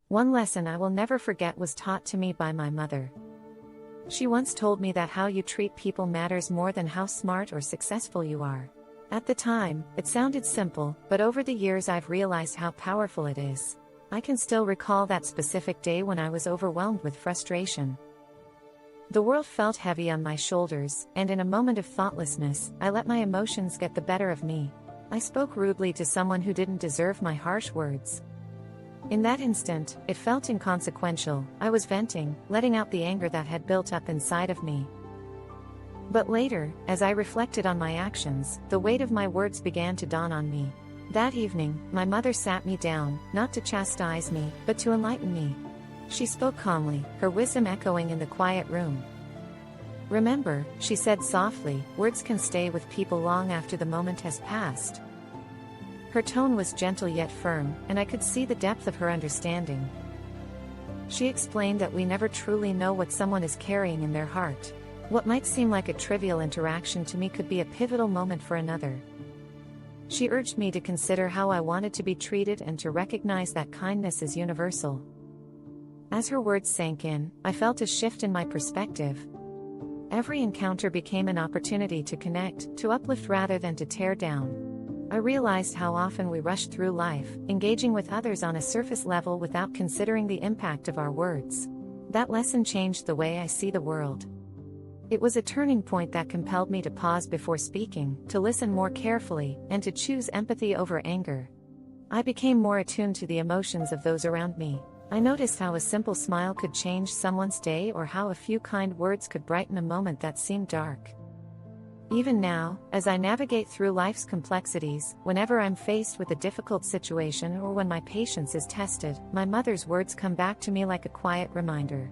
One lesson I will never forget was taught to me by my mother. She once told me that how you treat people matters more than how smart or successful you are. At the time, it sounded simple, but over the years I've realized how powerful it is. I can still recall that specific day when I was overwhelmed with frustration. The world felt heavy on my shoulders, and in a moment of thoughtlessness, I let my emotions get the better of me. I spoke rudely to someone who didn't deserve my harsh words. In that instant, it felt inconsequential. I was venting, letting out the anger that had built up inside of me. But later, as I reflected on my actions, the weight of my words began to dawn on me. That evening, my mother sat me down, not to chastise me, but to enlighten me. She spoke calmly, her wisdom echoing in the quiet room. "Remember," she said softly, "words can stay with people long after the moment has passed." Her tone was gentle yet firm, and I could see the depth of her understanding. She explained that we never truly know what someone is carrying in their heart. What might seem like a trivial interaction to me could be a pivotal moment for another. She urged me to consider how I wanted to be treated and to recognize that kindness is universal. As her words sank in, I felt a shift in my perspective. Every encounter became an opportunity to connect, to uplift rather than to tear down. I realized how often we rush through life, engaging with others on a surface level without considering the impact of our words. That lesson changed the way I see the world. It was a turning point that compelled me to pause before speaking, to listen more carefully, and to choose empathy over anger. I became more attuned to the emotions of those around me. I noticed how a simple smile could change someone's day, or how a few kind words could brighten a moment that seemed dark. Even now, as I navigate through life's complexities, whenever I'm faced with a difficult situation or when my patience is tested, my mother's words come back to me like a quiet reminder.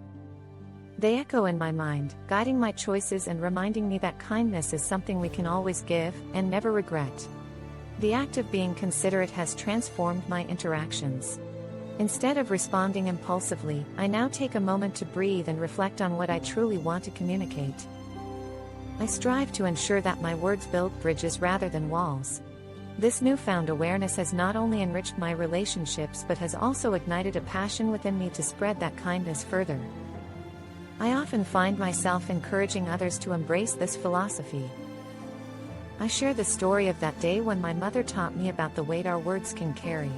They echo in my mind, guiding my choices and reminding me that kindness is something we can always give, and never regret. The act of being considerate has transformed my interactions. Instead of responding impulsively, I now take a moment to breathe and reflect on what I truly want to communicate. I strive to ensure that my words build bridges rather than walls. This newfound awareness has not only enriched my relationships but has also ignited a passion within me to spread that kindness further. I often find myself encouraging others to embrace this philosophy. I share the story of that day when my mother taught me about the weight our words can carry.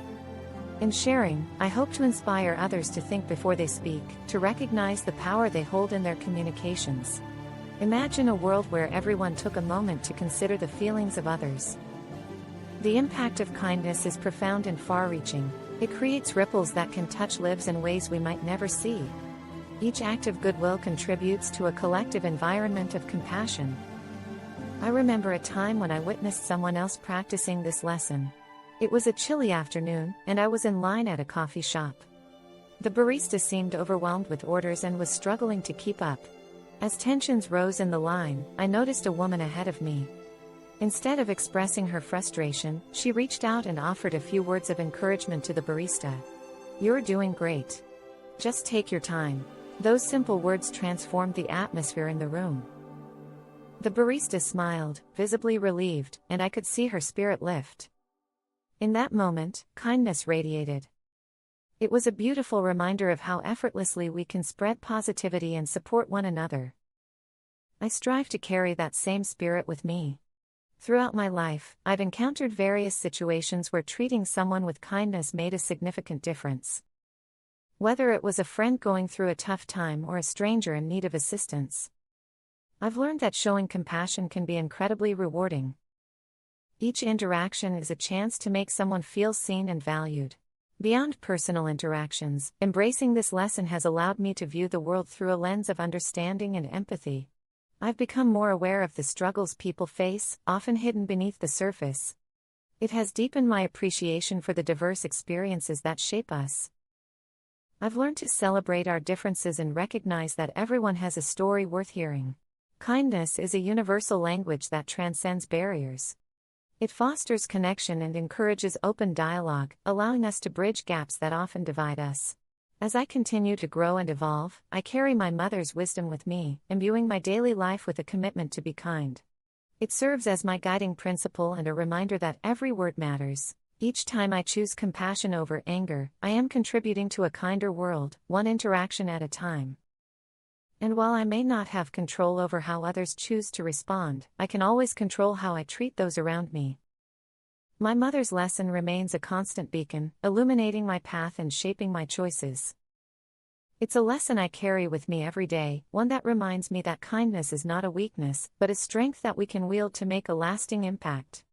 In sharing, I hope to inspire others to think before they speak, to recognize the power they hold in their communications. Imagine a world where everyone took a moment to consider the feelings of others. The impact of kindness is profound and far-reaching. It creates ripples that can touch lives in ways we might never see. Each act of goodwill contributes to a collective environment of compassion. I remember a time when I witnessed someone else practicing this lesson. It was a chilly afternoon, and I was in line at a coffee shop. The barista seemed overwhelmed with orders and was struggling to keep up. As tensions rose in the line, I noticed a woman ahead of me. Instead of expressing her frustration, she reached out and offered a few words of encouragement to the barista. "You're doing great. Just take your time." Those simple words transformed the atmosphere in the room. The barista smiled, visibly relieved, and I could see her spirit lift. In that moment, kindness radiated. It was a beautiful reminder of how effortlessly we can spread positivity and support one another. I strive to carry that same spirit with me. Throughout my life, I've encountered various situations where treating someone with kindness made a significant difference. Whether it was a friend going through a tough time or a stranger in need of assistance, I've learned that showing compassion can be incredibly rewarding. Each interaction is a chance to make someone feel seen and valued. Beyond personal interactions, embracing this lesson has allowed me to view the world through a lens of understanding and empathy. I've become more aware of the struggles people face, often hidden beneath the surface. It has deepened my appreciation for the diverse experiences that shape us. I've learned to celebrate our differences and recognize that everyone has a story worth hearing. Kindness is a universal language that transcends barriers. It fosters connection and encourages open dialogue, allowing us to bridge gaps that often divide us. As I continue to grow and evolve, I carry my mother's wisdom with me, imbuing my daily life with a commitment to be kind. It serves as my guiding principle and a reminder that every word matters. Each time I choose compassion over anger, I am contributing to a kinder world, one interaction at a time. And while I may not have control over how others choose to respond, I can always control how I treat those around me. My mother's lesson remains a constant beacon, illuminating my path and shaping my choices. It's a lesson I carry with me every day, one that reminds me that kindness is not a weakness, but a strength that we can wield to make a lasting impact.